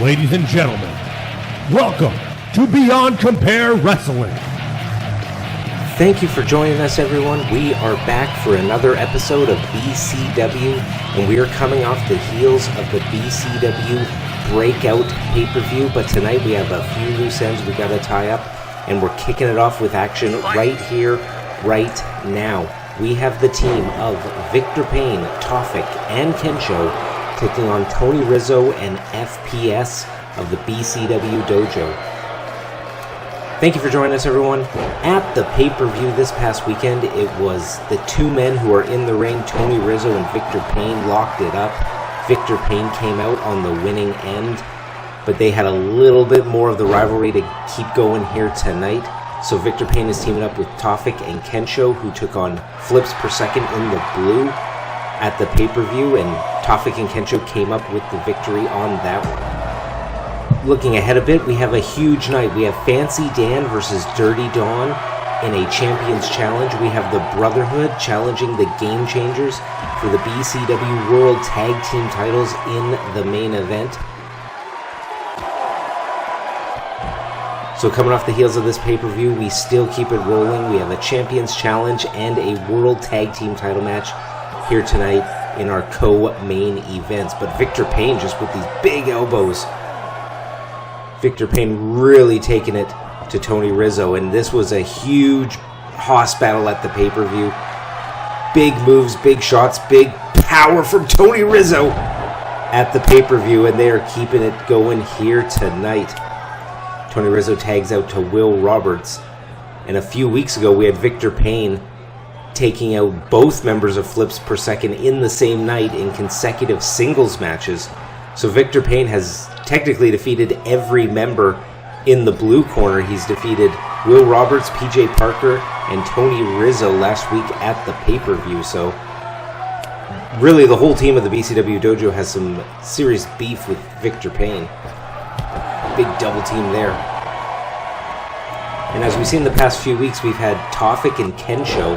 Ladies and gentlemen, welcome to Beyond Compare Wrestling. Thank you for joining us, everyone. We are back for another episode of BCW, and we are coming off the heels of the BCW Breakout pay-per-view, but tonight we have a few loose ends we got to tie up, and we're kicking it off with action right here, right now. We have the team of Victor Payne, Tofik, and Kensho taking on Tony Rizzo and FPS of the BCW Dojo. Thank you for joining us, everyone. At the pay-per-view this past weekend, it was the two men who are in the ring, Tony Rizzo and Victor Payne, locked it up. Victor Payne came out on the winning end, but they had a little bit more of the rivalry to keep going here tonight. So Victor Payne is teaming up with Tofik and Kensho, who took on flips per second in the blue at the pay-per-view, and Tofik and Kensho came up with the victory on that one. Looking ahead a bit, we have a huge night. We have Fancy Dan versus Dirty Dawn in a Champions Challenge. We have the Brotherhood challenging the Gamechangers for the BCW World Tag Team titles in the main event. So coming off the heels of this pay-per-view, we still keep it rolling. We have a Champions Challenge and a World Tag Team title match here tonight in our co-main events. But Victor Payne just with these big elbows. Victor Payne really taking it to Tony Rizzo, and this was a huge hoss battle at the pay-per-view. Big moves, big shots, big power from Tony Rizzo at the pay-per-view, and they are keeping it going here tonight. Tony Rizzo tags out to Will Roberts, and a few weeks ago we had Victor Payne taking out both members of Flips Per Second in the same night in consecutive singles matches. So Victor Payne has technically defeated every member in the blue corner. He's defeated Will Roberts, PJ Parker, and Tony Rizzo last week at the pay-per-view. So really the whole team of the BCW Dojo has some serious beef with Victor Payne. Big double team there. And as we've seen in the past few weeks, we've had Tofik and Kensho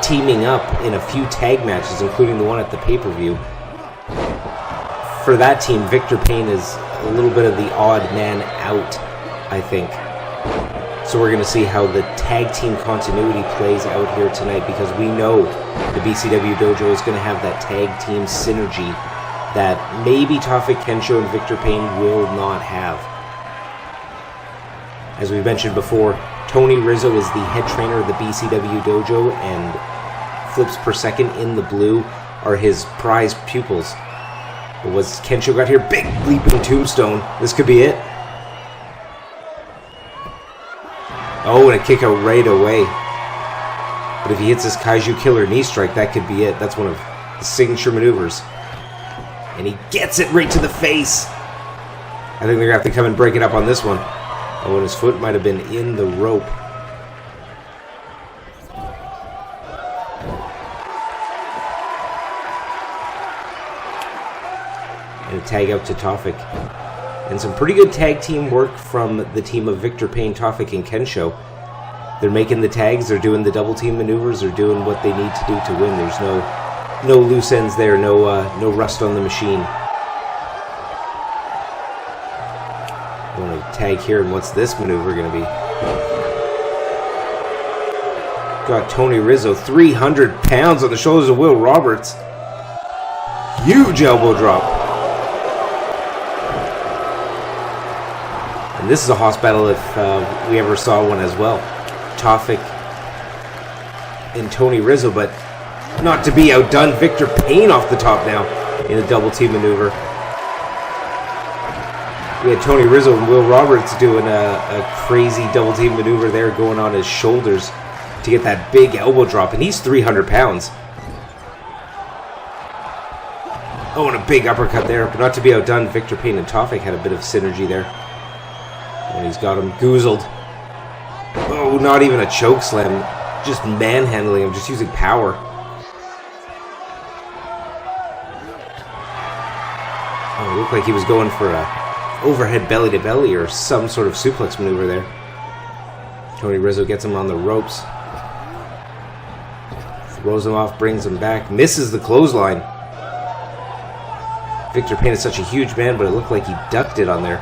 teaming up in a few tag matches, including the one at the pay-per-view. For that team, Victor Payne is a little bit of the odd man out, I think. So we're going to see how the tag team continuity plays out here tonight, because we know the BCW Dojo is going to have that tag team synergy that maybe Tofik, Kensho, and Victor Payne will not have. As we mentioned before, Tony Rizzo is the head trainer of the BCW Dojo, and Flips Per Second in the blue are his prized pupils. But what's Kensho got here? Big leaping tombstone. This could be it. Oh, and a kick out right away. But if he hits this Kaiju Killer knee strike, that could be it. That's one of the signature maneuvers. And he gets it right to the face. I think they're going to have to come and break it up on this one. Oh, and his foot might have been in the rope. And a tag out to Tofik. And some pretty good tag team work from the team of Victor Payne, Tofik, and Kensho. They're making the tags, they're doing the double team maneuvers, they're doing what they need to do to win. There's no loose ends there, no rust on the machine. Going to tag here, and what's this maneuver going to be? Got Tony Rizzo, 300 pounds on the shoulders of Will Roberts. Huge elbow drop. And this is a hoss battle if we ever saw one as well. Tofik and Tony Rizzo, but not to be outdone, Victor Payne off the top now in a double team maneuver. We had Tony Rizzo and Will Roberts doing a crazy double team maneuver there, going on his shoulders to get that big elbow drop, and he's 300 pounds. Oh, and a big uppercut there, but not to be outdone, Victor Payne and Tofik had a bit of synergy there. And he's got him goozled. Oh, not even a choke slam, just manhandling him, just using power. Oh, it looked like he was going for a overhead belly to belly or some sort of suplex maneuver there. Tony Rizzo gets him on the ropes. Throws him off, brings him back, misses the clothesline. Victor Payne is such a huge man, but it looked like he ducked it on there.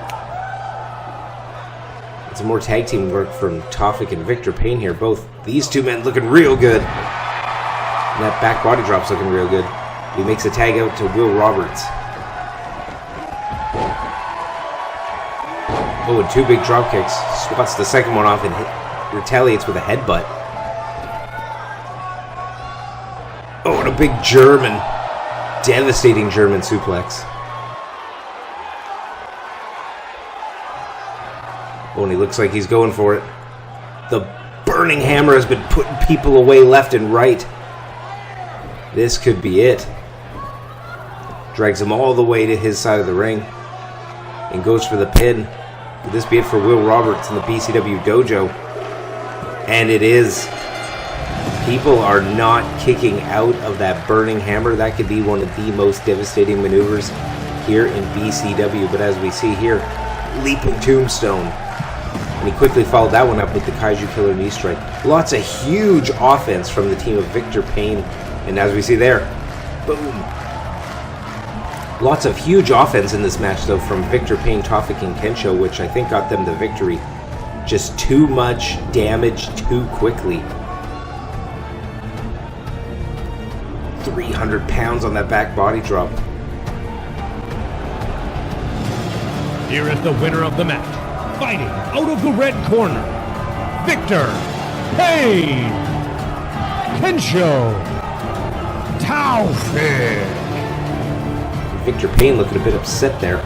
Some more tag team work from Tofik and Victor Payne here. Both these two men looking real good. And that back body drop's looking real good. He makes a tag out to Will Roberts. Oh, and 2 big drop kicks. Swats the second one off and retaliates with a headbutt. Oh, and a big German, devastating German suplex. Oh, and he looks like he's going for it. The burning hammer has been putting people away left and right. This could be it. Drags him all the way to his side of the ring and goes for the pin. Could this be it for Will Roberts in the BCW dojo? And it is. People are not kicking out of that burning hammer. That could be one of the most devastating maneuvers here in BCW. But as we see here, leaping tombstone. And he quickly followed that one up with the Kaiju Killer knee strike. Lots of huge offense from the team of Victor Payne. And as we see there, boom. Lots of huge offense in this match, though, from Victor Payne, Tofik, and Kensho, which I think got them the victory. Just too much damage too quickly. 300 pounds on that back body drop. Here is the winner of the match. Fighting out of the red corner, Victor Payne, Kensho Tofik. Victor Payne looking a bit upset there.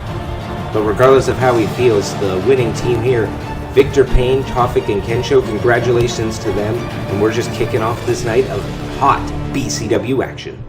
But regardless of how he feels, the winning team here, Victor Payne, Tofik, and Kensho, congratulations to them. And we're just kicking off this night of hot BCW action.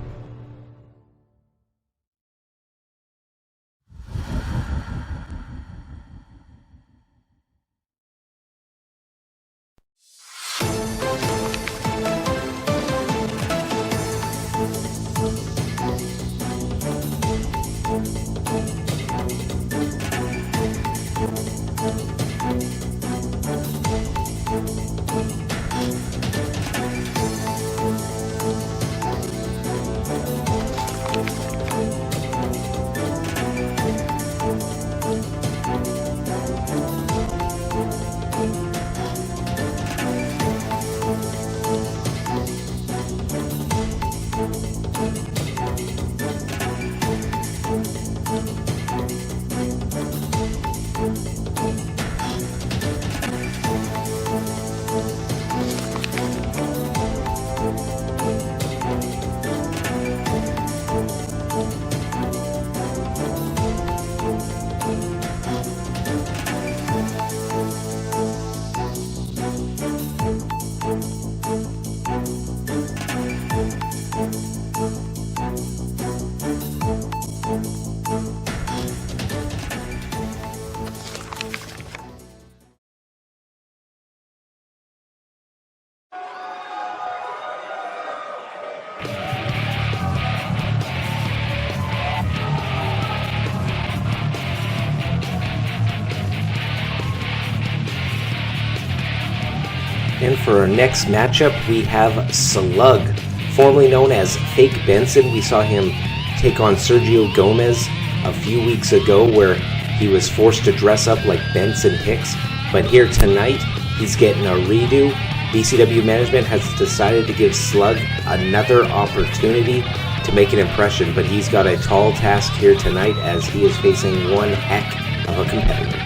And for our next matchup, we have Slug, formerly known as Fake Benson. We saw him take on Sergio Gomez a few weeks ago, where he was forced to dress up like Benson Hicks. But here tonight, he's getting a redo. BCW management has decided to give Slug another opportunity to make an impression, but he's got a tall task here tonight as he is facing one heck of a competitor.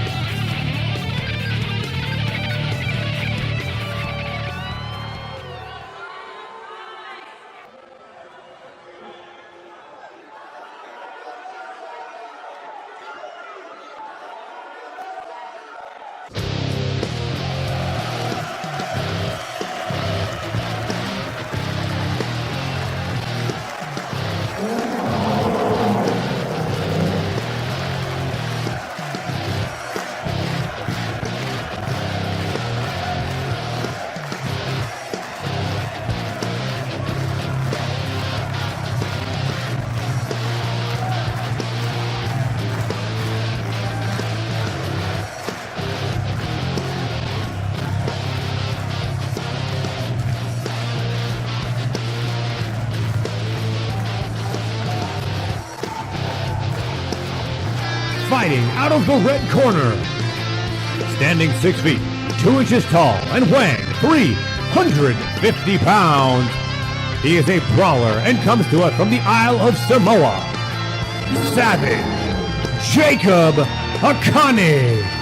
Fighting out of the red corner. Standing 6 feet, 2 inches tall, and weighing 350 pounds. He is a brawler and comes to us from the Isle of Samoa. Savage Jacob Akane.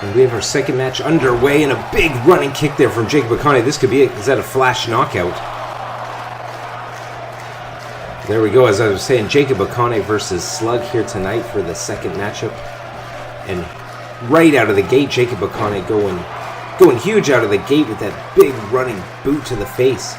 And we have our second match underway, and a big running kick there from Jacob Akane. This could be it. Is that a flash knockout? There we go. As I was saying, Jacob Akane versus Slug here tonight for the second matchup. And right out of the gate, Jacob Akane going huge out of the gate with that big running boot to the face.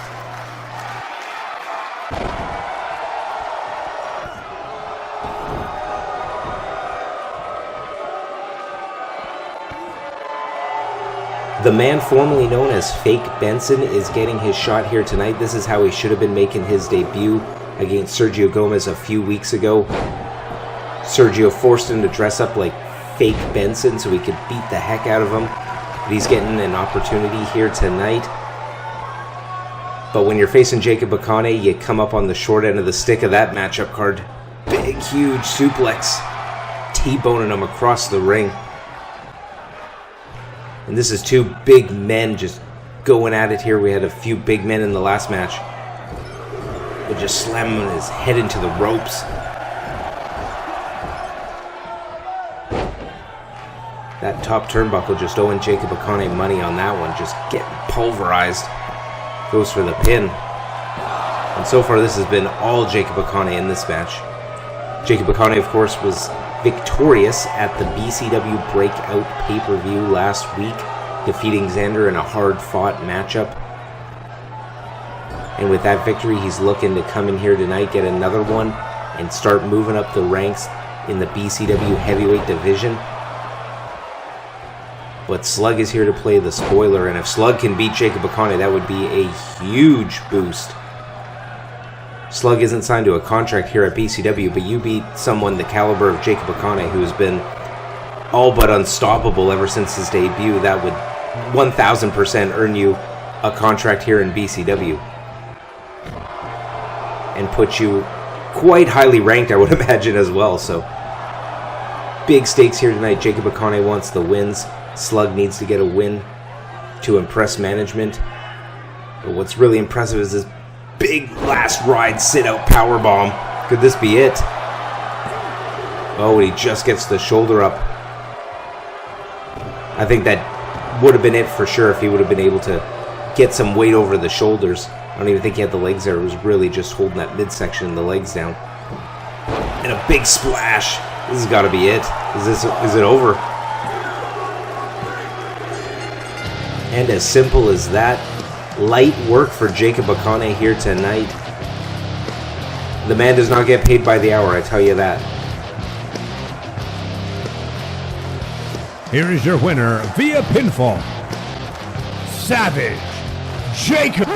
The man formerly known as Fake Benson is getting his shot here tonight. This is how he should have been making his debut against Sergio Gomez a few weeks ago. Sergio forced him to dress up like Fake Benson so he could beat the heck out of him. But he's getting an opportunity here tonight. But when you're facing Jacob Akane, you come up on the short end of the stick of that matchup card. Big, huge suplex. T-boning him across the ring. And this is two big men just going at it here. We had a few big men in the last match. But just slamming his head into the ropes. That top turnbuckle just owing Jacob Akane money on that one. Just getting pulverized. Goes for the pin. And so far this has been all Jacob Akane in this match. Jacob Akane, of course, was victorious at the BCW Breakout pay-per-view last week, defeating Xander in a hard-fought matchup. And with that victory, he's looking to come in here tonight, get another one, and start moving up the ranks in the BCW heavyweight division. But Slug is here to play the spoiler, and if Slug can beat Jacob Akane, that would be a huge boost. Slug isn't signed to a contract here at BCW, but you beat someone the caliber of Jacob Akane, who's been all but unstoppable ever since his debut. That would 1000% earn you a contract here in BCW. And put you quite highly ranked, I would imagine, as well. So, big stakes here tonight. Jacob Akane wants the wins. Slug needs to get a win to impress management. But what's really impressive is this big last ride sit-out powerbomb. Could this be it? Oh, he just gets the shoulder up. I think that would have been it for sure if he would have been able to get some weight over the shoulders. I don't even think he had the legs there. It was really just holding that midsection and the legs down. And a big splash. This has got to be it. Is it over? And as simple as that. Light work for Jacob Akane here tonight. The man does not get paid by the hour, I tell you that. Here is your winner via pinfall, Savage Jacob.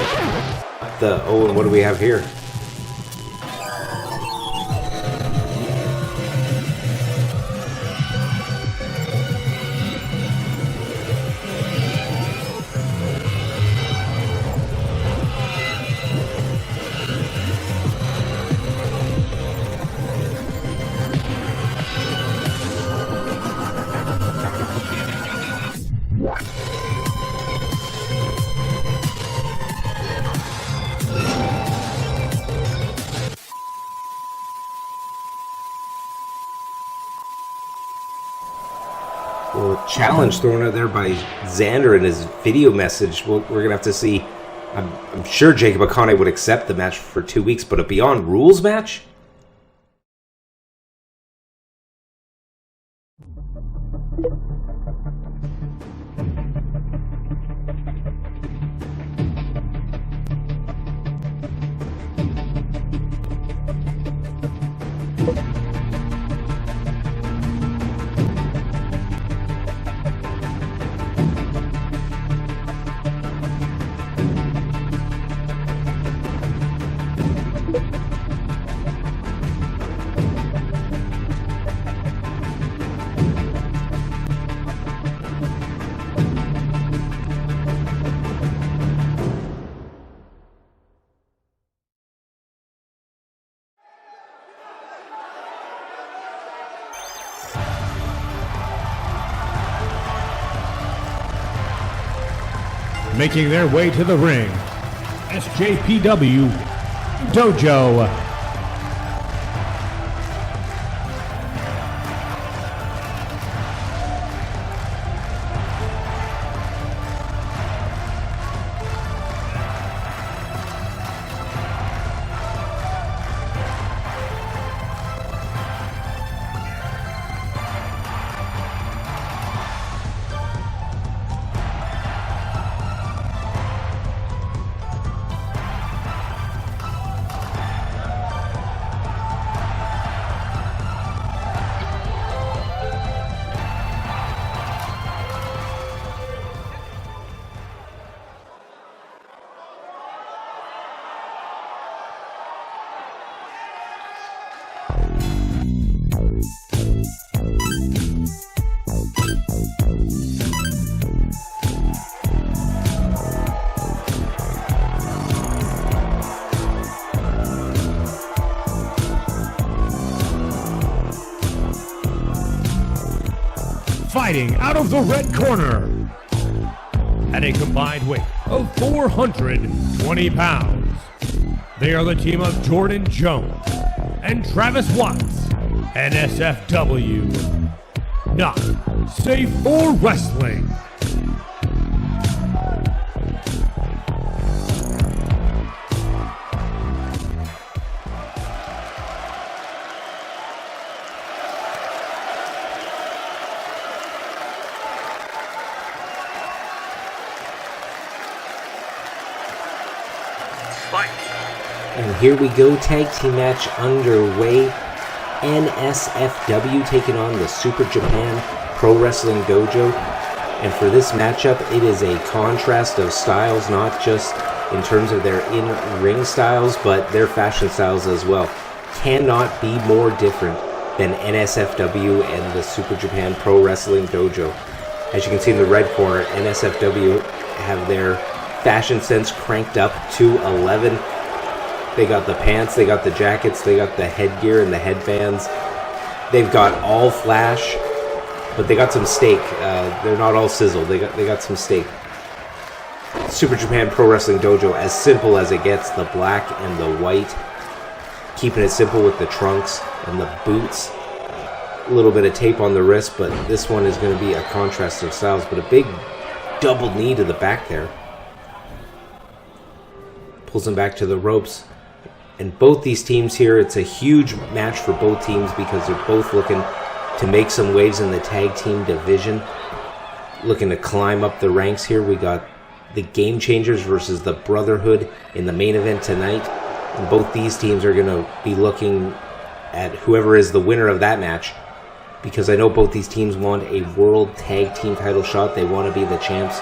And what do we have here? Challenge thrown out there by Xander in his video message. We're going to have to see. I'm sure Jacob Akane would accept the match for 2 weeks, but a Beyond Rules match? making their way to the ring, SJPW Dojo. Fighting out of the red corner, at a combined weight of 420 pounds, they are the team of Jordan Jones and Travis Watts, NSFW, not safe for wrestling. And here we go, tag team match underway. NSFW taking on the Super Japan Pro Wrestling Dojo. And for this matchup, it is a contrast of styles, not just in terms of their in-ring styles, but their fashion styles as well. Cannot be more different than NSFW and the Super Japan Pro Wrestling Dojo. As you can see in the red corner, NSFW have their fashion sense cranked up to 11. They got the pants, they got the jackets, they got the headgear and the headbands. They've got all flash, but they got some steak. They're not all sizzle. They got some steak. Super Japan Pro Wrestling Dojo, as simple as it gets. The black and the white, keeping it simple with the trunks and the boots. A little bit of tape on the wrist, but this one is going to be a contrast of styles. But a big double knee to the back there. Pulls him back to the ropes. And both these teams here, it's a huge match for both teams because they're both looking to make some waves in the tag team division. Looking to climb up the ranks here. We got the Gamechangers versus the Brotherhood in the main event tonight. And both these teams are going to be looking at whoever is the winner of that match. Because I know both these teams want a world tag team title shot. They want to be the champs.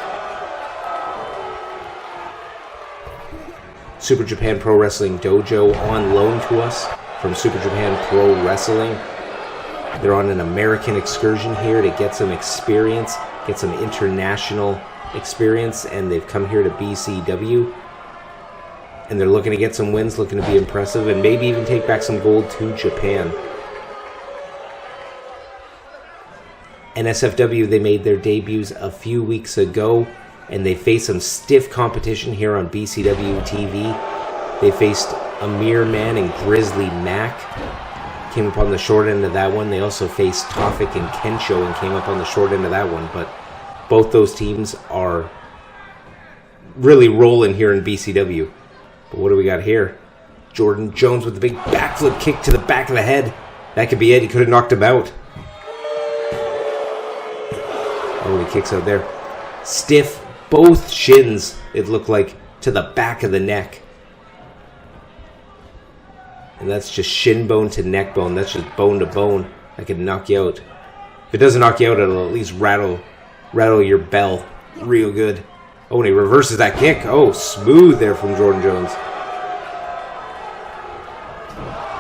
Super Japan Pro Wrestling Dojo on loan to us from Super Japan Pro Wrestling. They're on an American excursion here to get some experience, get some international experience, and they've come here to BCW. And they're looking to get some wins, looking to be impressive, and maybe even take back some gold to Japan. NSFW, they made their debuts a few weeks ago, and they faced some stiff competition here on BCW TV. They faced Amir Man and Grizzly Mac. Came up on the short end of that one. They also faced Tofik and Kensho and came up on the short end of that one. But both those teams are really rolling here in BCW. But what do we got here? Jordan Jones with the big backflip kick to the back of the head. That could be it. He could have knocked him out. Oh, he kicks out there. Stiff. Both shins, it looked like, to the back of the neck. And that's just shin bone to neck bone. That's just bone to bone. That could knock you out. If it doesn't knock you out, it'll at least rattle your bell real good. Oh, and he reverses that kick. Oh, smooth there from Jordan Jones.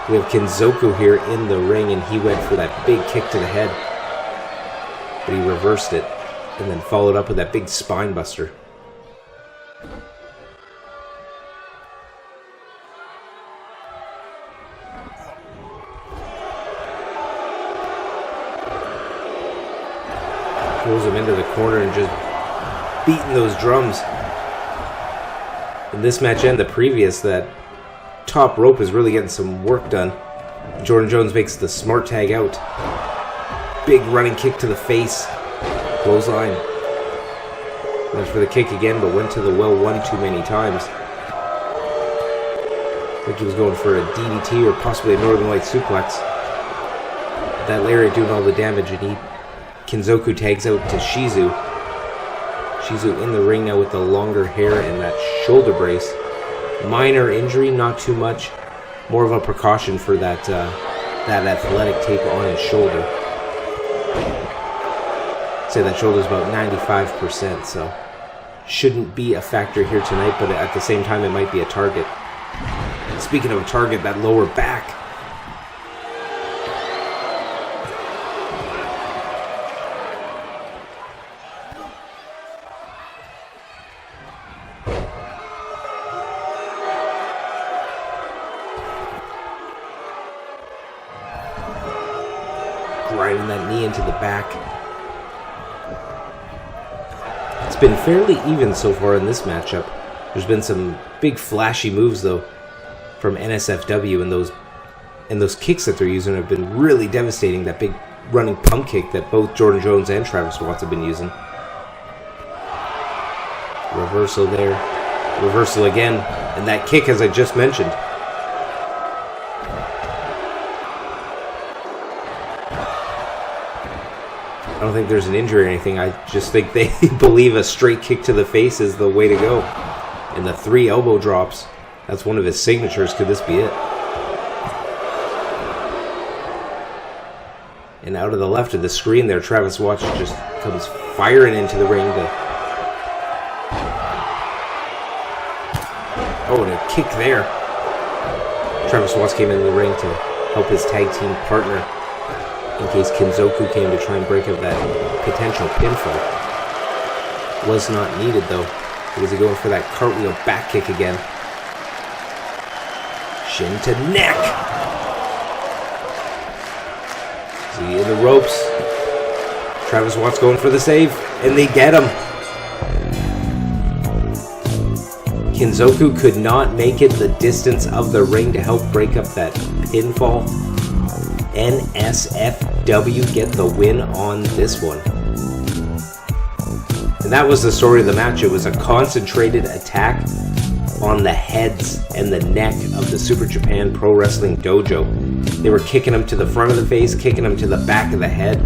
We have Kinzoku here in the ring, and he went for that big kick to the head. But he reversed it. And then followed up with that big spine buster. Throws him into the corner and just beating those drums. in this match and the previous, that top rope is really getting some work done. Jordan Jones makes the smart tag out. Big running kick to the face. Clothesline. Went for the kick again, but went to the well one too many times. I think he was going for a DDT or possibly a Northern Light suplex. That lariat doing all the damage, and Kinzoku tags out to Shizu. Shizu in the ring now with the longer hair and that shoulder brace. Minor injury, not too much. More of a precaution for that athletic tape on his shoulder. I'd say that shoulder's about 95%, so shouldn't be a factor here tonight, but at the same time it might be a target. Speaking of a target, that lower back. Grinding that knee into the back. It's been fairly even so far in this matchup. There's been some big flashy moves though from NSFW, and those kicks that they're using have been really devastating. That big running pump kick that both Jordan Jones and Travis Watts have been using. Reversal there. Reversal again. And that kick, as I just mentioned. I don't think there's an injury or anything. I just think they believe a straight kick to the face is the way to go. And the 3 elbow drops. That's one of his signatures. Could this be it? And out of the left of the screen there, Travis Watts just comes firing into the ring. Oh, and a kick there. Travis Watts came into the ring to help his tag team partner in case Kinzoku came to try and break up that potential pinfall. Was not needed though. Because he's going for that cartwheel back kick again. Shin to neck. See in the ropes. Travis Watts going for the save. And they get him. Kinzoku could not make it the distance of the ring to help break up that pinfall. NSFW get the win on this one. And that was the story of the match. It was a concentrated attack on the heads and the neck of the Super Japan Pro Wrestling Dojo. They were kicking him to the front of the face, kicking him to the back of the head,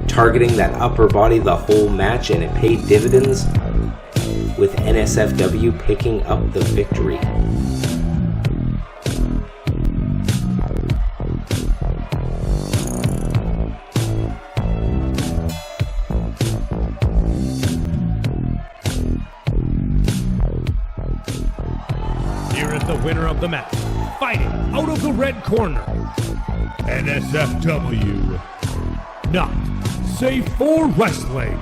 targeting that upper body the whole match, and it paid dividends with NSFW picking up the victory. The winner of the match, fighting out of the red corner, NSFW, not safe for wrestling.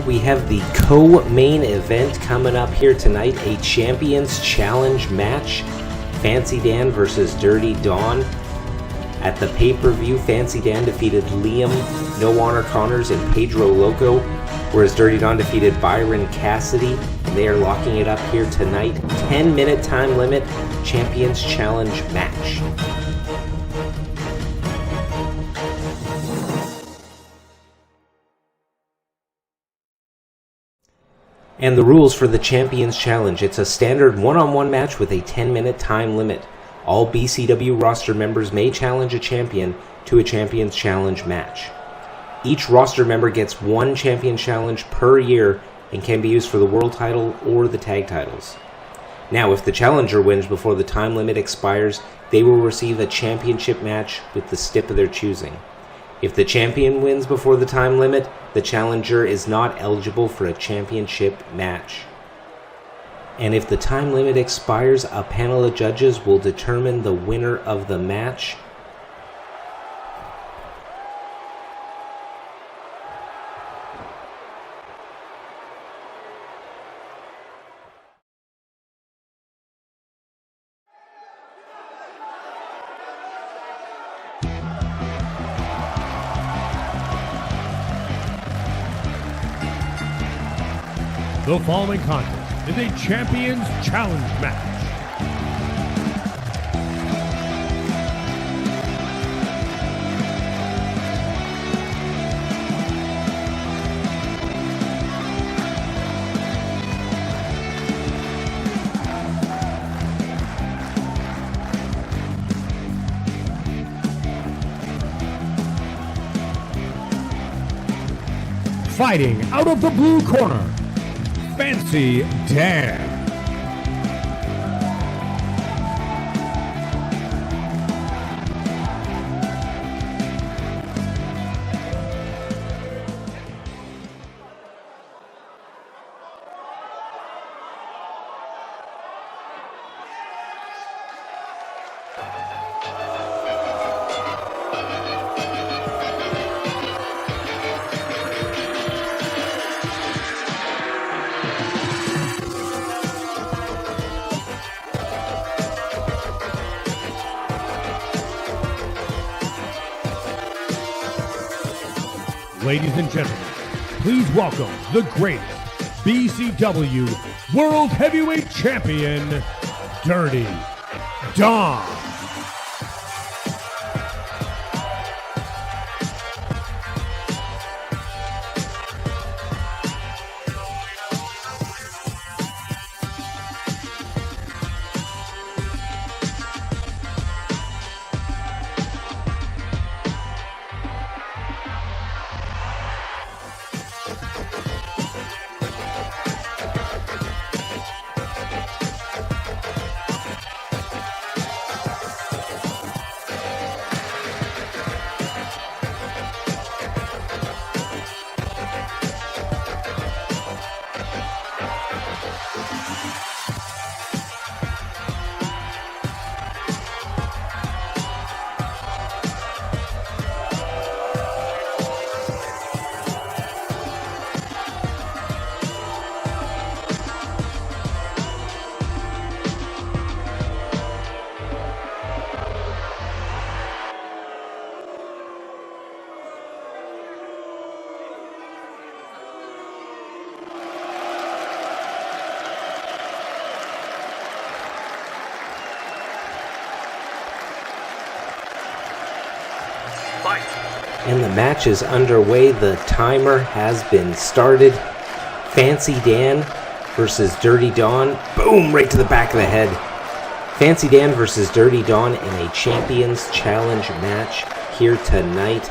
we have the co-main event coming up here tonight, a Champions Challenge match. Fancy Dan versus Dirty Don. At the pay-per-view, Fancy Dan defeated Liam No Honor Connors and Pedro Loco, whereas Dirty Don defeated Byron Cassidy. And they are locking it up here tonight. 10-minute time limit, Champions Challenge match. And the rules for the Champions Challenge. It's a standard one-on-one match with a 10-minute time limit. All BCW roster members may challenge a champion to a Champions Challenge match. Each roster member gets one Champion Challenge per year and can be used for the world title or the tag titles. Now, if the challenger wins before the time limit expires, they will receive a championship match with the stip of their choosing. If the champion wins before the time limit, the challenger is not eligible for a championship match. And if the time limit expires, a panel of judges will determine the winner of the match. The following contest is a Champions Challenge match. Fighting out of the blue corner, Fancy Dan. Ladies and gentlemen, please welcome the greatest BCW World Heavyweight Champion, Dirty Don. And the match is underway. The timer has been started. Fancy Dan versus Dirty Don. Boom! Right to the back of the head. Fancy Dan versus Dirty Don in a Champions Challenge match here tonight.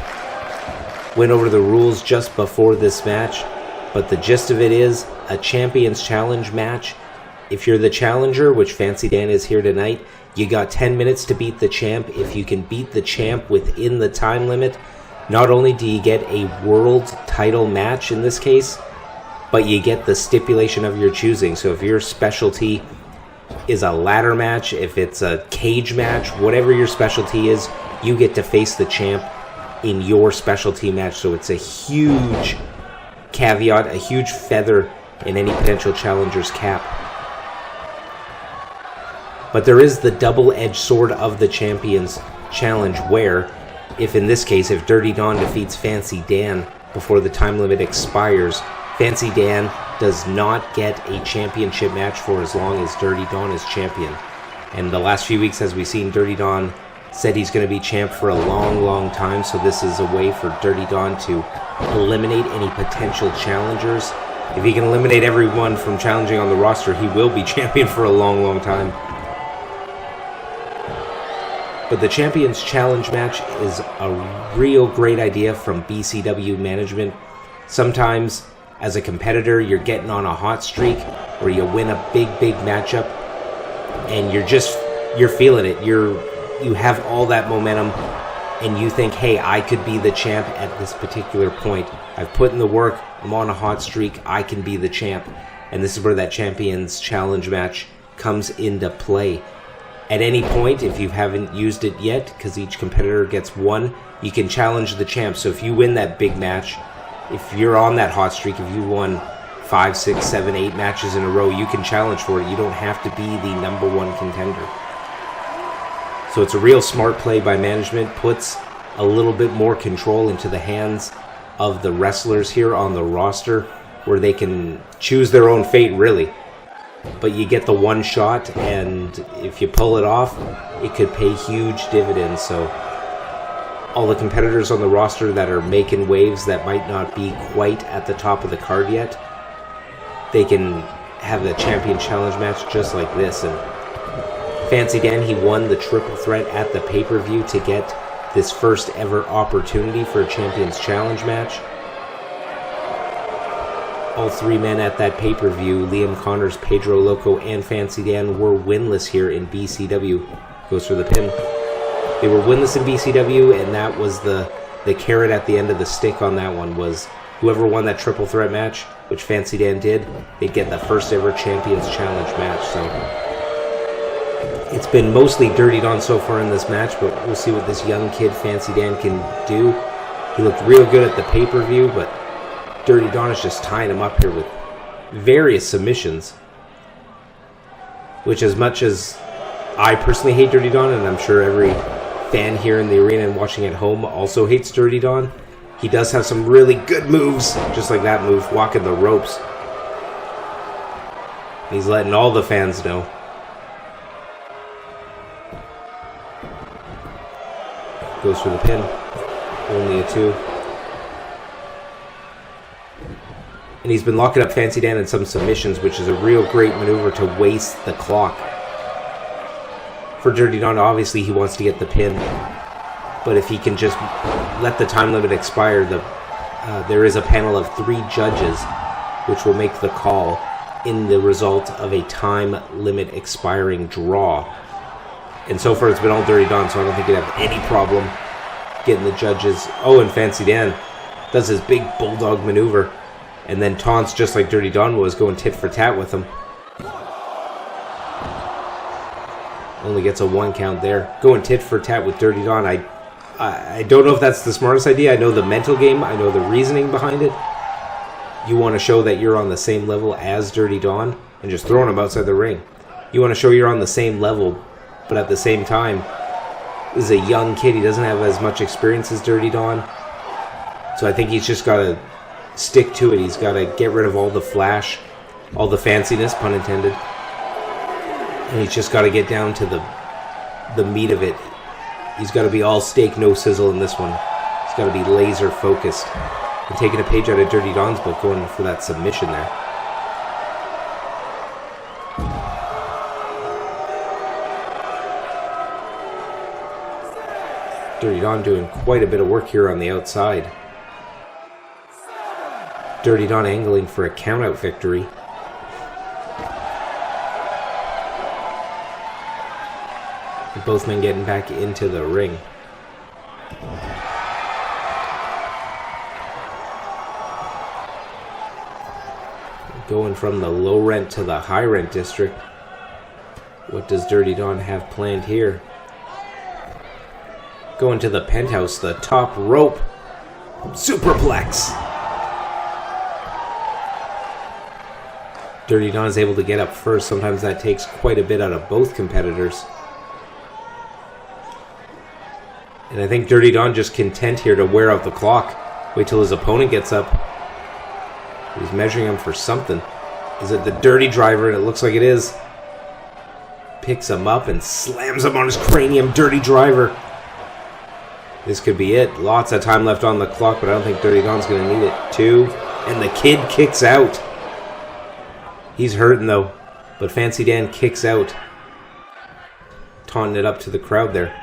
Went over the rules just before this match, but the gist of it is a Champions Challenge match. If you're the challenger, which Fancy Dan is here tonight, you got 10 minutes to beat the champ. If you can beat the champ within the time limit, not only do you get a world title match in this case, but you get the stipulation of your choosing. So if your specialty is a ladder match, if it's a cage match, whatever your specialty is, you get to face the champ in your specialty match. So it's a huge caveat, a huge feather in any potential challenger's cap. But there is the double-edged sword of the Champions Challenge where, if in this case, if Dirty Don defeats Fancy Dan before the time limit expires, Fancy Dan does not get a championship match for as long as Dirty Don is champion. And the last few weeks, as we've seen, Dirty Don said he's going to be champ for a long, long time, so this is a way for Dirty Don to eliminate any potential challengers. If he can eliminate everyone from challenging on the roster, he will be champion for a long, long time. But the Champions Challenge match is a real great idea from BCW management. Sometimes, as a competitor, you're getting on a hot streak where you win a big, big matchup, and you're feeling it. You have all that momentum, and you think, hey, I could be the champ at this particular point. I've put in the work. I'm on a hot streak. I can be the champ. And this is where that Champions Challenge match comes into play. At any point, if you haven't used it yet, because each competitor gets one, you can challenge the champ. So if you win that big match, if you're on that hot streak, if you won 5, 6, 7, 8 matches in a row, you can challenge for it. You don't have to be the number one contender. So it's a real smart play by management, puts a little bit more control into the hands of the wrestlers here on the roster, where they can choose their own fate, really. But you get the one shot, and if you pull it off, it could pay huge dividends. So all the competitors on the roster that are making waves that might not be quite at the top of the card yet, they can have the Champion Challenge match just like this. And Fancy Dan, he won the triple threat at the pay-per-view to get this first ever opportunity for a Champions Challenge match. All three men at that pay-per-view, Liam Connors, Pedro Loco, and Fancy Dan, were winless here in BCW. Goes for the pin. They were winless in BCW, and that was the carrot at the end of the stick on that one, was whoever won that triple threat match, which Fancy Dan did, they'd get the first ever Champions Challenge match. So it's been mostly Dirty Don so far in this match, but we'll see what this young kid Fancy Dan can do. He looked real good at the pay-per-view, but Dirty Don is just tying him up here with various submissions. Which, as much as I personally hate Dirty Don, and I'm sure every fan here in the arena and watching at home also hates Dirty Don, he does have some really good moves, just like that move, walking the ropes. He's letting all the fans know. Goes for the pin. Only a 2. And he's been locking up Fancy Dan in some submissions, which is a real great maneuver to waste the clock. For Dirty Don, obviously he wants to get the pin, but if he can just let the time limit expire, there is a panel of 3 judges which will make the call in the result of a time limit expiring draw. And so far it's been all Dirty Don, so I don't think he'd have any problem getting the judges. Oh, and Fancy Dan does his big bulldog maneuver, and then taunts just like Dirty Don was, going tit for tat with him. Only gets a 1 count there. Going tit for tat with Dirty Don. I don't know if that's the smartest idea. I know the mental game. I know the reasoning behind it. You want to show that you're on the same level as Dirty Don, and just throwing him outside the ring. You want to show you're on the same level, but at the same time, this is a young kid. He doesn't have as much experience as Dirty Don. So I think he's just got to stick to it. He's got to get rid of all the flash, all the fanciness, pun intended. And he's just got to get down to the meat of it. He's got to be all steak, no sizzle in this one. He's got to be laser focused. And taking a page out of Dirty Don's book, going for that submission there. Dirty Don doing quite a bit of work here on the outside. Dirty Don angling for a countout victory. And both men getting back into the ring. Going from the low rent to the high rent district. What does Dirty Don have planned here? Going to the penthouse, the top rope. Superplex. Dirty Don is able to get up first. Sometimes that takes quite a bit out of both competitors. And I think Dirty Don just content here to wear out the clock. Wait till his opponent gets up. He's measuring him for something. Is it the dirty driver? And it looks like it is. Picks him up and slams him on his cranium. Dirty driver. This could be it. Lots of time left on the clock, but I don't think Dirty Don's going to need it. 2. And the kid kicks out. He's hurting though. But Fancy Dan kicks out. Taunting it up to the crowd there.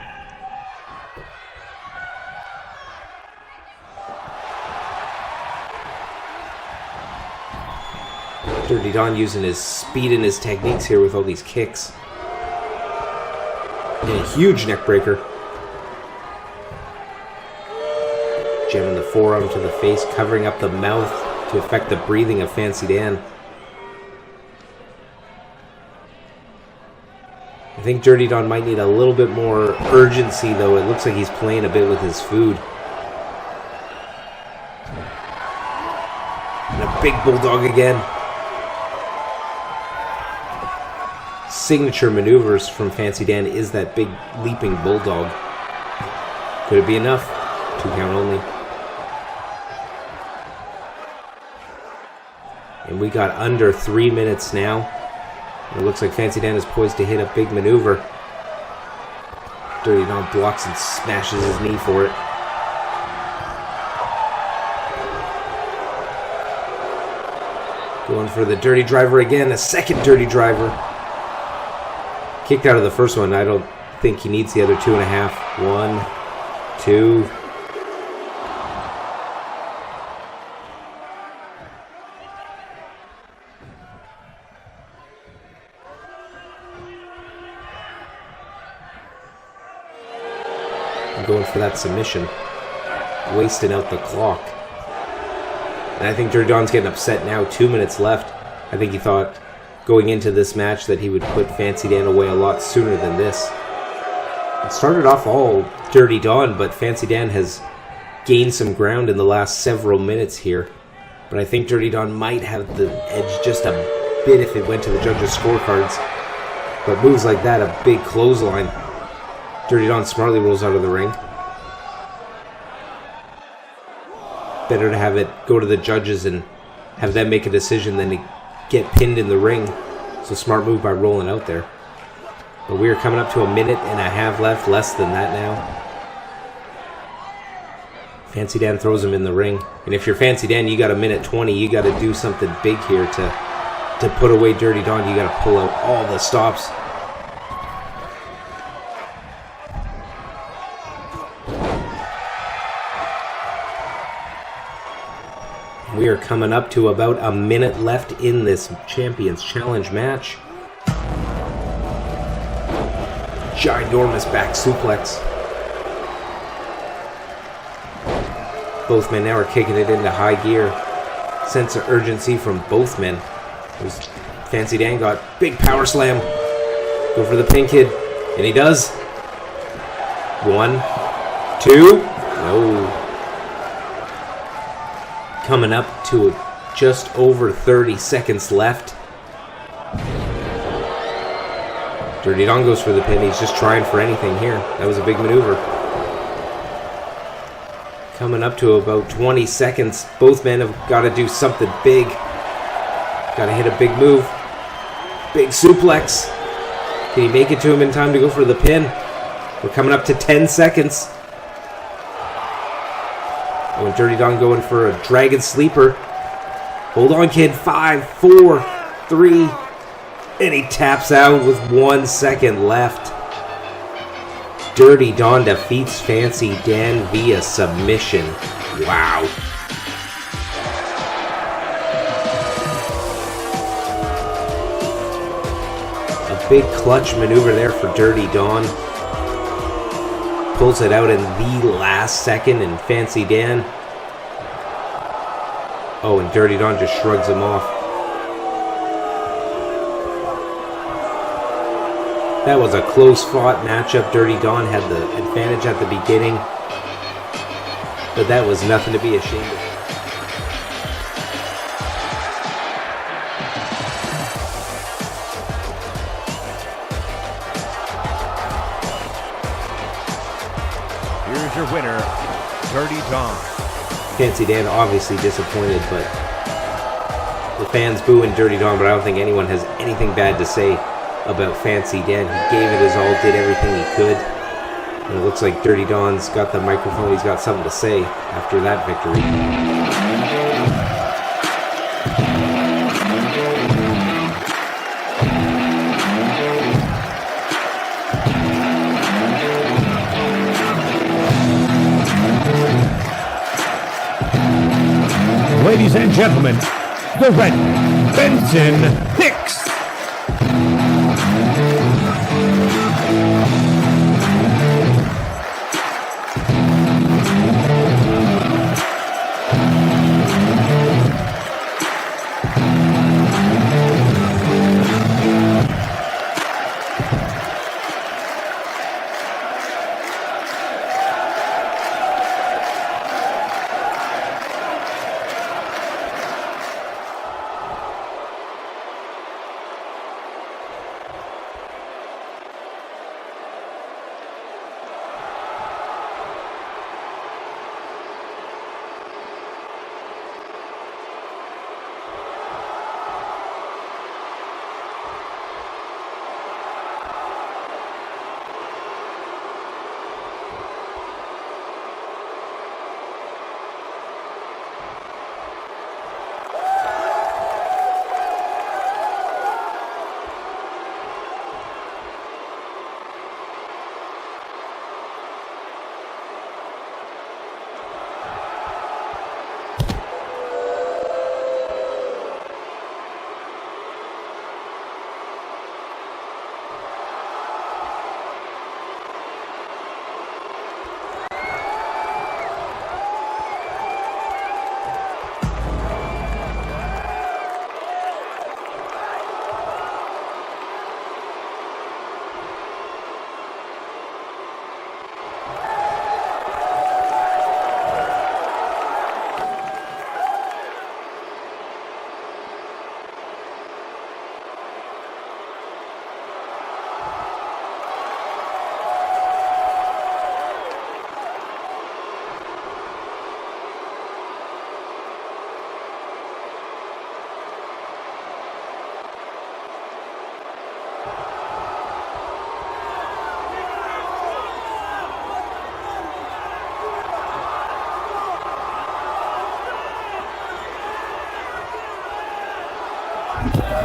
Dirty Don using his speed and his techniques here with all these kicks. And a huge neck breaker. Jamming the forearm to the face, covering up the mouth to affect the breathing of Fancy Dan. I think Dirty Don might need a little bit more urgency though. It looks like he's playing a bit with his food. And a big bulldog again. Signature maneuvers from Fancy Dan is that big leaping bulldog. Could it be enough? 2 count only. And we got under 3 minutes now. And it looks like Fancy Dan is poised to hit a big maneuver. Dirty Don blocks and smashes his knee for it. Going for the dirty driver again. A second dirty driver. Kicked out of the first one. I don't think he needs the other 2.5. 1, 2. I'm going for that submission. Wasting out the clock. And I think Dirty Don's getting upset now. 2 minutes left. I think he thought going into this match that he would put Fancy Dan away a lot sooner than this. It started off all Dirty Don, but Fancy Dan has gained some ground in the last several minutes here. But I think Dirty Don might have the edge just a bit if it went to the judges' scorecards. But moves like that, a big clothesline. Dirty Don smartly rolls out of the ring. Better to have it go to the judges and have them make a decision than to get pinned in the ring. So smart move by rolling out there. But we are coming up to 1.5 minutes left, less than that now. Fancy Dan throws him in the ring. And if you're Fancy Dan, you got 1:20. You got to do something big here to put away Dirty Don. You got to pull out all the stops. We are coming up to about 1 minute left in this Champions Challenge match. Ginormous back suplex. Both men now are kicking it into high gear. Sense of urgency from both men. Fancy Dan got big power slam. Go for the pin kid. And he does. 1, 2. No. Coming up to just over 30 seconds left. Dirty Don goes for the pin. He's just trying for anything here. That was a big maneuver. Coming up to about 20 seconds. Both men have got to do something big. Got to hit a big move. Big suplex. Can he make it to him in time to go for the pin? We're coming up to 10 seconds. Oh, and Dirty Don going for a dragon sleeper. Hold on, kid. 5, 4, 3. And he taps out with 1 second left. Dirty Don defeats Fancy Dan via submission. Wow. A big clutch maneuver there for Dirty Don. Pulls it out in the last second, and Fancy Dan. Oh, and Dirty Don just shrugs him off. That was a close-fought matchup. Dirty Don had the advantage at the beginning, but that was nothing to be ashamed of. is your winner, Dirty Don. Fancy Dan obviously disappointed, but the fans booing Dirty Don, but I don't think anyone has anything bad to say about Fancy Dan. He gave it his all, did everything he could. And it looks like Dirty Don's got the microphone. He's got something to say after that victory. Ladies and gentlemen, the Red Benson Hicks.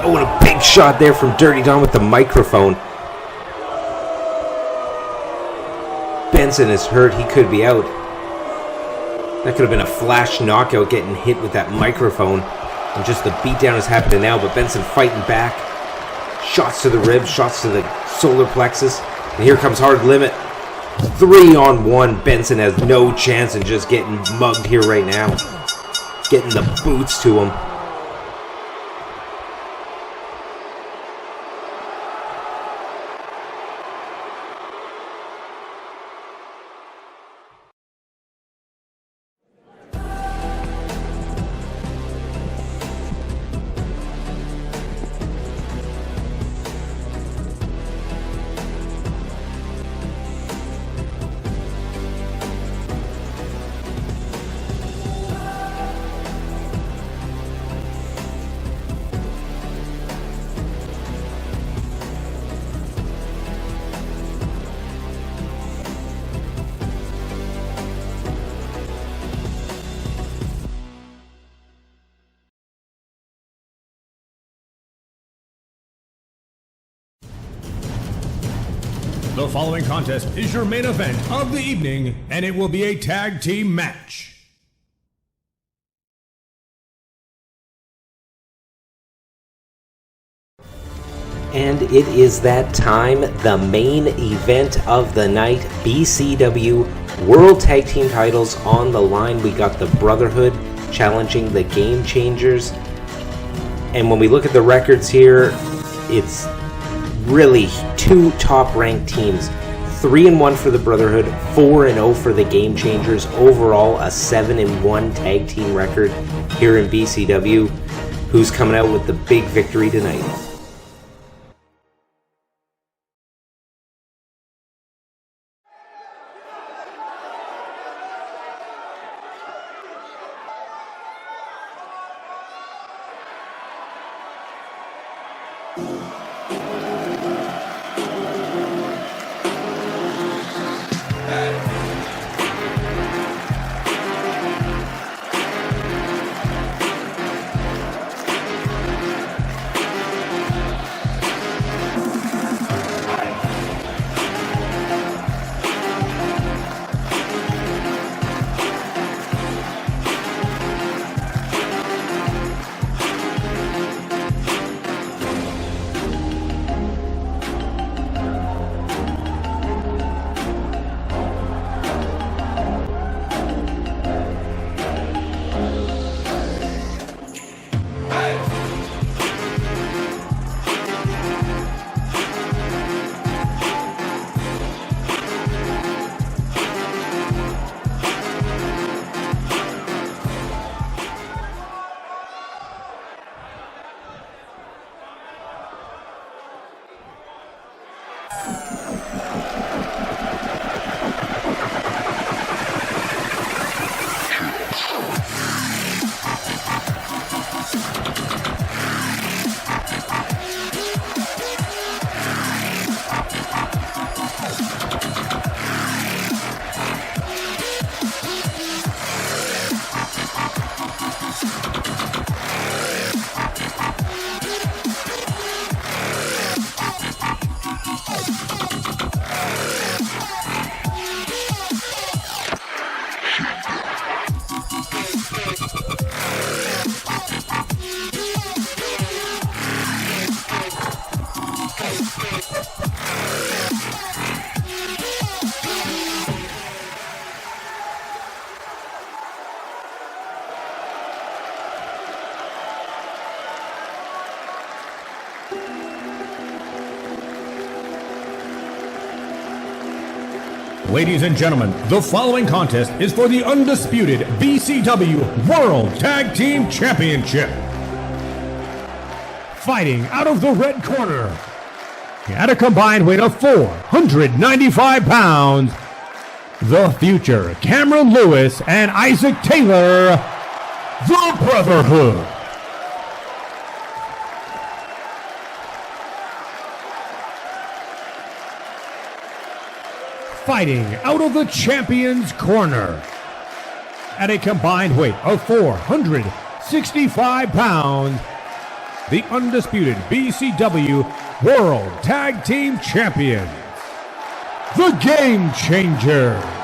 Oh, and a big shot there from Dirty Don with the microphone. Benson is hurt. He could be out. That could have been a flash knockout, getting hit with that microphone. And just the beatdown is happening now, but Benson fighting back. Shots to the ribs, shots to the solar plexus. And here comes Hard Limit. 3-on-1. Benson has no chance and just getting mugged here right now. Getting the boots to him. The following contest is your main event of the evening, and it will be a tag team match. And it is that time, the main event of the night. BCW World Tag Team titles on the line. We got the Brotherhood challenging the Gamechangers. And when we look at the records here, it's really two top-ranked teams. 3-1 for the Brotherhood, 4-0 for the Gamechangers. Overall, a 7-1 tag team record here in BCW. Who's coming out with the big victory tonight? Ladies and gentlemen, the following contest is for the undisputed BCW World Tag Team Championship. Fighting out of the red corner, at a combined weight of 495 pounds, the Future, Cameron Lewis and Isaac Taylor, the Brotherhood. Fighting out of the Champion's Corner, at a combined weight of 465 pounds, the undisputed BCW World Tag Team Champions, the Gamechangers.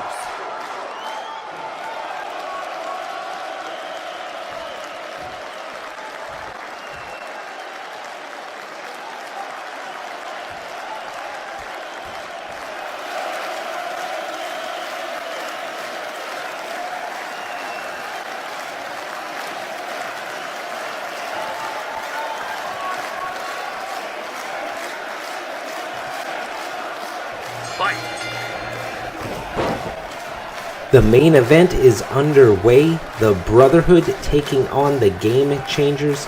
The main event is underway. The Brotherhood taking on the Gamechangers.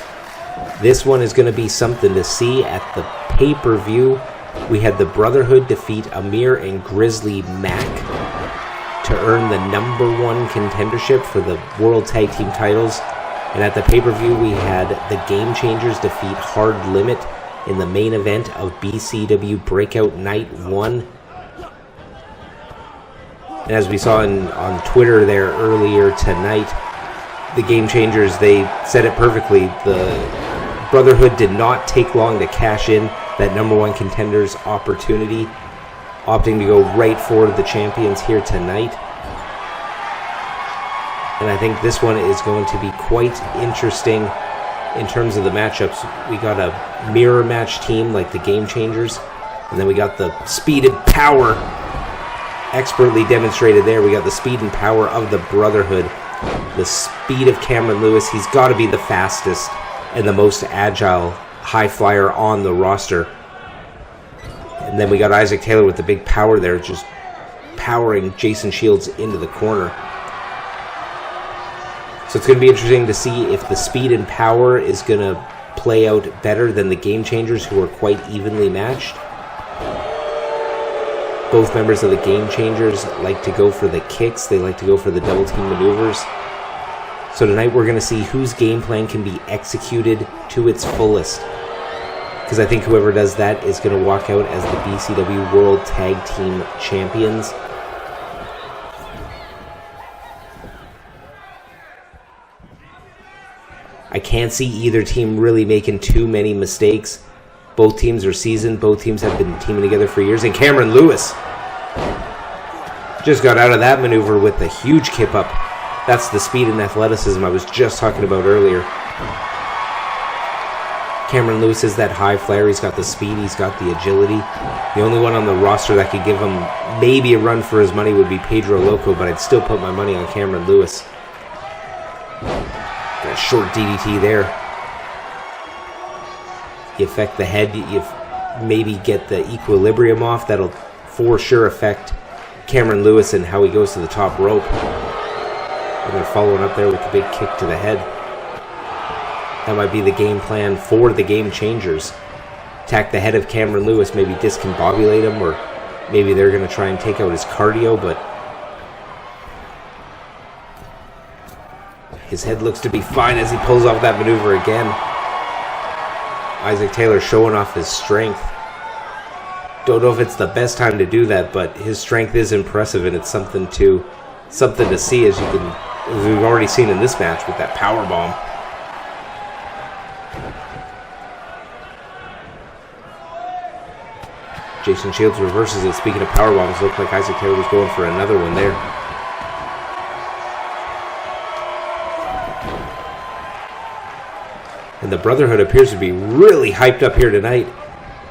This one is going to be something to see at the pay-per-view. We had the Brotherhood defeat Amir and Grizzly Mac to earn the #1 contendership for the World Tag Team titles. And at the pay-per-view, we had the Gamechangers defeat Hard Limit in the main event of BCW Breakout Night 1. And as we saw on Twitter there earlier tonight, the Gamechangers, they said it perfectly. The Brotherhood did not take long to cash in that #1 contenders opportunity, opting to go right for the champions here tonight. And I think this one is going to be quite interesting in terms of the matchups. We got a mirror match team like the Gamechangers, and then we got the speed and power expertly demonstrated there. We got the speed and power of the Brotherhood, the speed of Cameron Lewis. He's got to be the fastest and the most agile high flyer on the roster. And then we got Isaac Taylor with the big power there, just powering Jason Shields into the corner. So it's going to be interesting to see if the speed and power is going to play out better than the Gamechangers, who are quite evenly matched. Both members of the Gamechangers like to go for the kicks. They like to go for the double team maneuvers. So tonight we're going to see whose game plan can be executed to its fullest. because I think whoever does that is going to walk out as the BCW World Tag Team Champions. I can't see either team really making too many mistakes. Both teams are seasoned. Both teams have been teaming together for years. And Cameron Lewis just got out of that maneuver with a huge kip up. That's the speed and athleticism I was just talking about earlier. Cameron Lewis is that high flyer. He's got the speed. He's got the agility. The only one on the roster that could give him maybe a run for his money would be Pedro Loco, but I'd still put my money on Cameron Lewis. Got a short DDT there. You affect the head. You maybe get the equilibrium off. That'll for sure affect Cameron Lewis and how he goes to the top rope. And they're following up there with the big kick to the head. That might be the game plan for the Gamechangers. Attack the head of Cameron Lewis, maybe discombobulate him, or maybe they're going to try and take out his cardio, but his head looks to be fine as he pulls off that maneuver again. Isaac Taylor showing off his strength. Don't know if it's the best time to do that, but his strength is impressive, and it's something to see, as we've already seen in this match with that power bomb. Jason Shields reverses it. Speaking of power bombs, it looked like Isaac Taylor was going for another one there. And the Brotherhood appears to be really hyped up here tonight.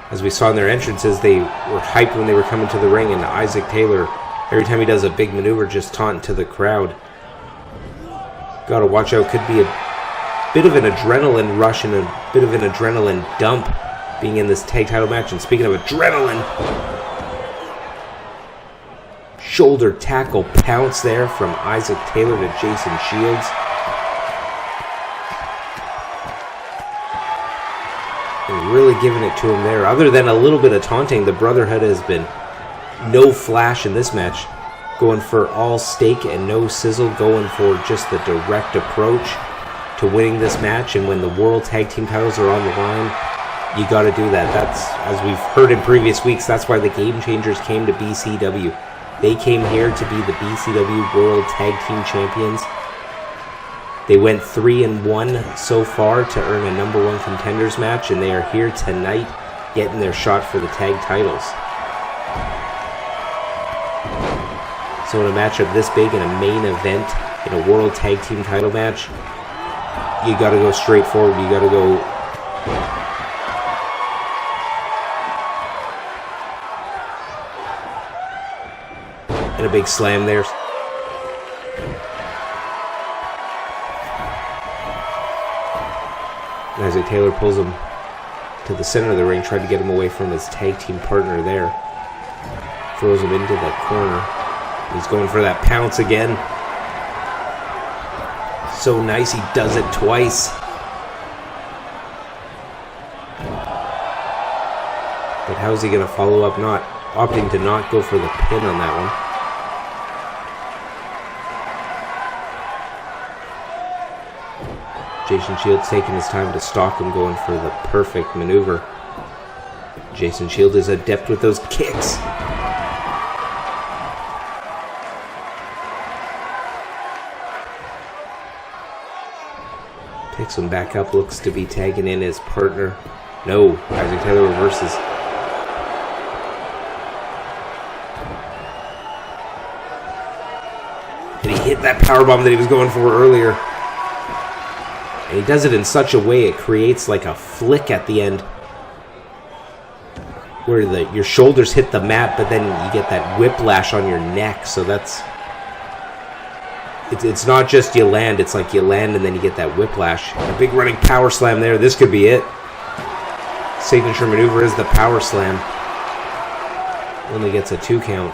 As we saw in their entrances, they were hyped when they were coming to the ring, and Isaac Taylor, every time he does a big maneuver, just taunting to the crowd. Gotta watch out. Could be a bit of an adrenaline rush and a bit of an adrenaline dump being in this tag title match. And speaking of adrenaline, shoulder tackle pounce there from Isaac Taylor to Jason Shields. And really giving it to him there. Other than a little bit of taunting, the Brotherhood has been no flash in this match. Going for all steak and no sizzle. Going for just the direct approach to winning this match. And when the World Tag Team titles are on the line, you got to do that. That's, as we've heard in previous weeks, that's why the Gamechangers came to BCW. They came here to be the BCW World Tag Team Champions. They went 3-1 so far to earn a number 1 contenders match, and they are here tonight getting their shot for the tag titles. So in a matchup this big, in a main event, in a World Tag Team title match, you got to go straight forward. You got to go and a big slam there. Isaac Taylor pulls him to the center of the ring, tried to get him away from his tag team partner there. Throws him into the corner. He's going for that pounce again. So nice, he does it twice. But how's he going to follow up? Opting to not go for the pin on that one. Jason Shields taking his time to stalk him, going for the perfect maneuver. Jason Shields is adept with those kicks. Picks him back up, looks to be tagging in his partner. No, Isaac Taylor reverses. And he hit that powerbomb that he was going for earlier. And he does it in such a way it creates like a flick at the end, where your shoulders hit the mat, but then you get that whiplash on your neck. So it's not just you land, it's like you land and then you get that whiplash. A big running power slam there. This could be it. Signature maneuver is the power slam. Only gets a 2 count.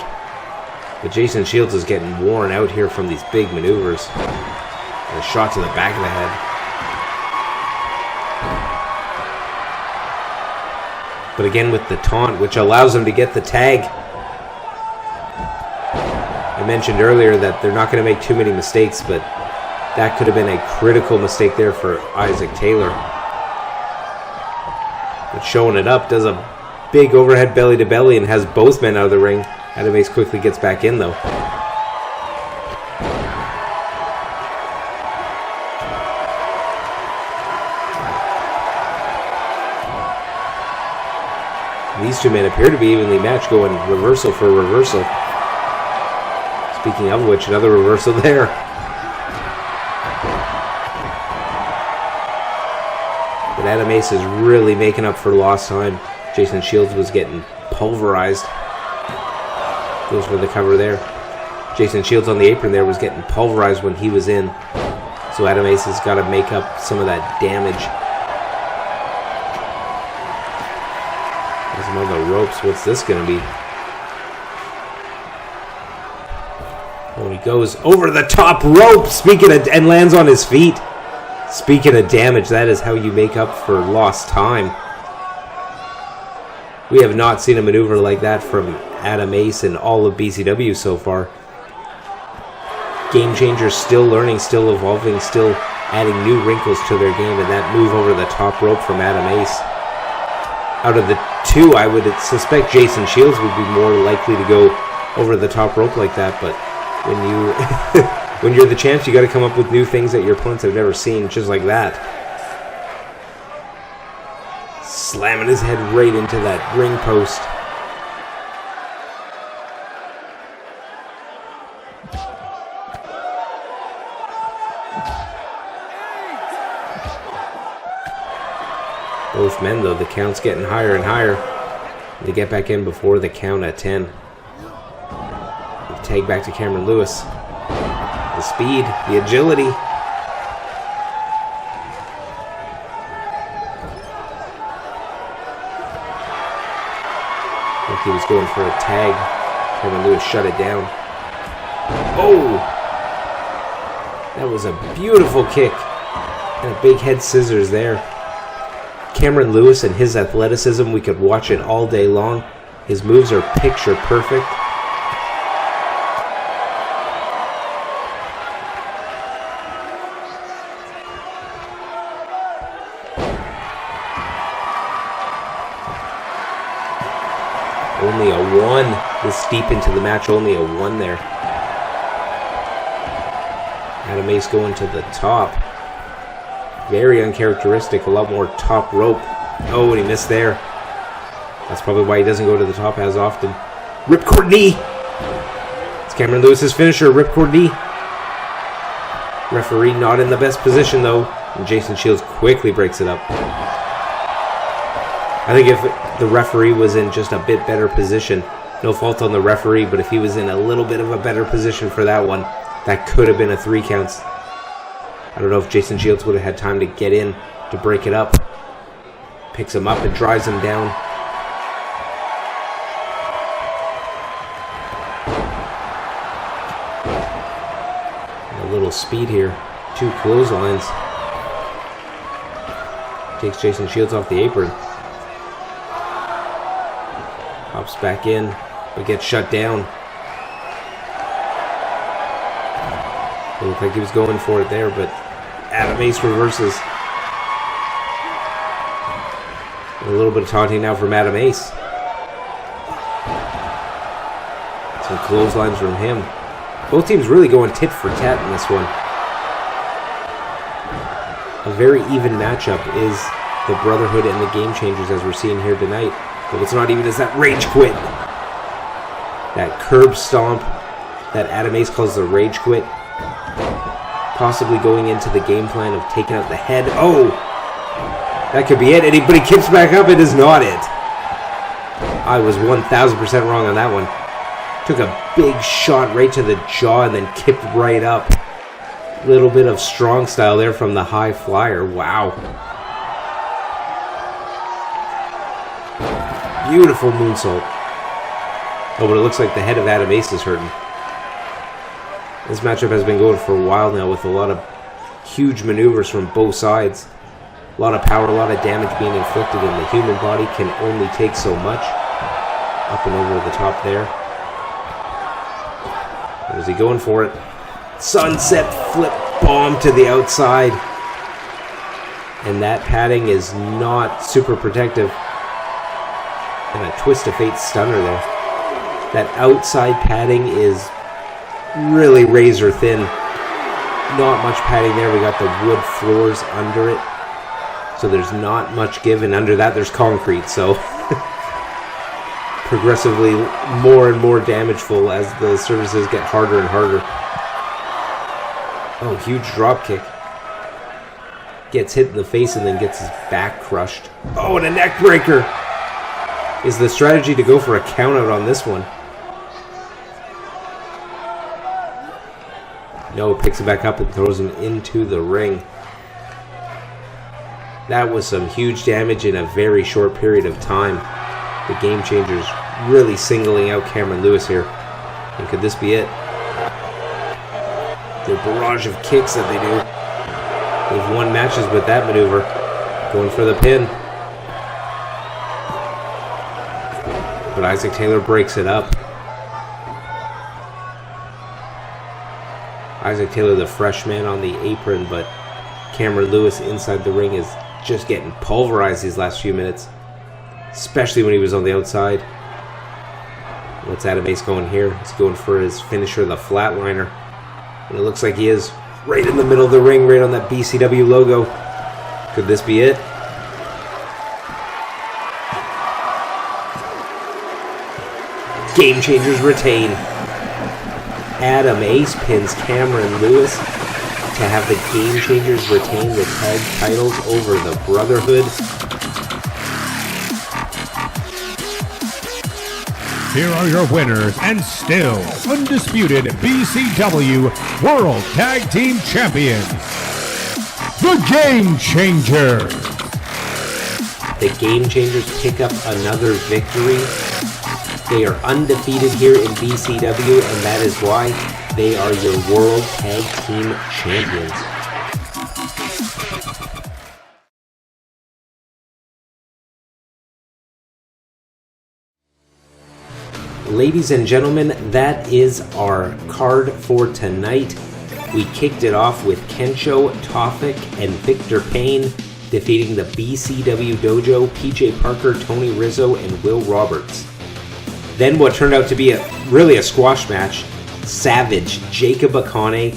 But Jason Shields is getting worn out here from these big maneuvers. And a shot to the back of the head. But again with the taunt, which allows him to get the tag. I mentioned earlier that they're not going to make too many mistakes, but that could have been a critical mistake there for Isaac Taylor. But showing it up, does a big overhead belly to belly and has both men out of the ring. Adam Ace quickly gets back in though. These two men appear to be evenly matched, going reversal for reversal. Speaking of which, another reversal there. But Adam Ace is really making up for lost time. Jason Shields was getting pulverized. Goes for the cover there. Jason Shields on the apron there was getting pulverized when he was in. So Adam Ace has got to make up some of that damage. There's him on the ropes. What's this going to be? Oh, he goes over the top rope. And lands on his feet. Speaking of damage, that is how you make up for lost time. We have not seen a maneuver like that from Adam Ace in all of BCW so far. Gamechangers still learning, still evolving, still adding new wrinkles to their game, and that move over the top rope from Adam Ace. Out of the two, I would suspect Jason Shields would be more likely to go over the top rope like that, but when you when you're the champs, you got to come up with new things that your opponents have never seen, just like that. Slamming his head right into that ring post. Both men, though, the count's getting higher and higher. They get back in before the count at 10. The tag back to Cameron Lewis. The speed, the agility. I think he was going for a tag. Cameron Lewis shut it down. Oh! That was a beautiful kick. And a big head scissors there. Cameron Lewis and his athleticism, we could watch it all day long. His moves are picture perfect. Only a 1 this deep into the match, only a 1 there. Adam Ace going to the top. Very uncharacteristic, a lot more top rope. Oh, and he missed there. That's probably why he doesn't go to the top as often. Ripcord knee! It's Cameron Lewis's finisher, ripcord knee. Referee not in the best position though, and Jason Shields quickly breaks it up. I think if the referee was in just a bit better position, no fault on the referee, but if he was in a little bit of a better position for that one, that could have been a 3 counts. I don't know if Jason Shields would have had time to get in to break it up. Picks him up and drives him down. And a little speed here. 2 clotheslines. Takes Jason Shields off the apron. Hops back in, but gets shut down. It looked like he was going for it there, but Adam Ace reverses. A little bit of taunting now from Adam Ace. Some clotheslines from him. Both teams really going tit for tat in this one. A very even matchup is the Brotherhood and the Gamechangers as we're seeing here tonight. But what's not even is that rage quit. That curb stomp that Adam Ace calls the rage quit. Possibly going into the game plan of taking out the head. Oh! That could be it. But he kicks back up. It is not it. I was 1,000% wrong on that one. Took a big shot right to the jaw and then kicked right up. Little bit of strong style there from the high flyer. Wow. Beautiful moonsault. Oh, but it looks like the head of Adam Ace is hurting. This matchup has been going for a while now with a lot of huge maneuvers from both sides. A lot of power, a lot of damage being inflicted, and the human body can only take so much. Up and over the top there. Or is he going for it? Sunset flip bomb to the outside. And that padding is not super protective. And a twist of fate stunner there. That outside padding is really razor thin. Not much padding there. We got the wood floors under it. So there's not much give. And under that there's concrete. So progressively more and more damageful as the surfaces get harder and harder. Oh, huge drop kick. Gets hit in the face and then gets his back crushed. Oh, and a neck breaker. Is the strategy to go for a count out on this one? No, picks it back up and throws him into the ring. That was some huge damage in a very short period of time. The Gamechangers really singling out Cameron Lewis here. And could this be it? The barrage of kicks that they do. They've won matches with that maneuver. Going for the pin. But Isaac Taylor breaks it up. Isaac Taylor, the fresh man on the apron, but Cameron Lewis inside the ring is just getting pulverized these last few minutes. Especially when he was on the outside. What's Adam Ace going here? He's going for his finisher, the flatliner. And it looks like he is right in the middle of the ring, right on that BCW logo. Could this be it? Gamechangers retain. Adam Ace pins Cameron Lewis to have the Gamechangers retain the tag titles over the Brotherhood. Here are your winners and still undisputed BCW World Tag Team Champions, the Gamechangers. The Gamechangers pick up another victory. They are undefeated here in BCW, and that is why they are your World Tag Team Champions. Ladies and gentlemen, that is our card for tonight. We kicked it off with Kensho, Tofik, and Victor Payne defeating the BCW Dojo, PJ Parker, Tony Rizzo, and Will Roberts. Then what turned out to be really a squash match, Savage, Jacob Akane,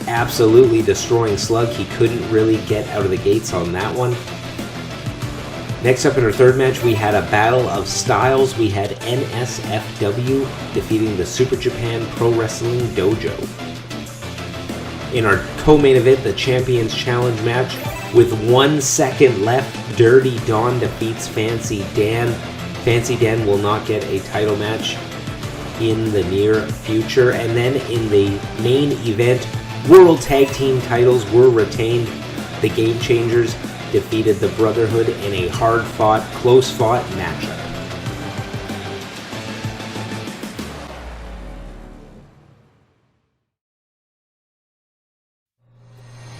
absolutely destroying Slug. He couldn't really get out of the gates on that one. Next up in our third match, we had a battle of styles. We had NSFW defeating the Super Japan Pro Wrestling Dojo. In our co-main event, the Champions Challenge match, with 1 second left, Dirty Dawn defeats Fancy Dan. Fancy Dan will not get a title match in the near future. And then in the main event, World Tag Team titles were retained. The Gamechangers defeated the Brotherhood in a hard-fought, close-fought matchup.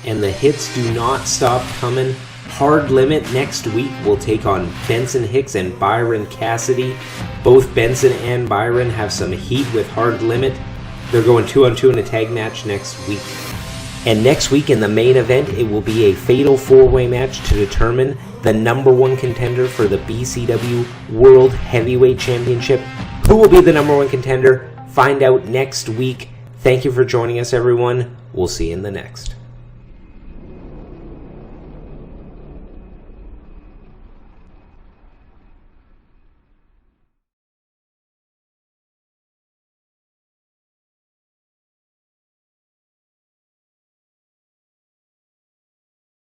And the hits do not stop coming. Hard Limit next week will take on Benson Hicks and Byron Cassidy. Both Benson and Byron have some heat with Hard Limit. They're going 2-on-2 in a tag match next week. And next week in the main event, it will be a fatal four-way match to determine the number one contender for the BCW World Heavyweight Championship. Who will be the number one contender? Find out next week. Thank you for joining us, everyone. We'll see you in the next.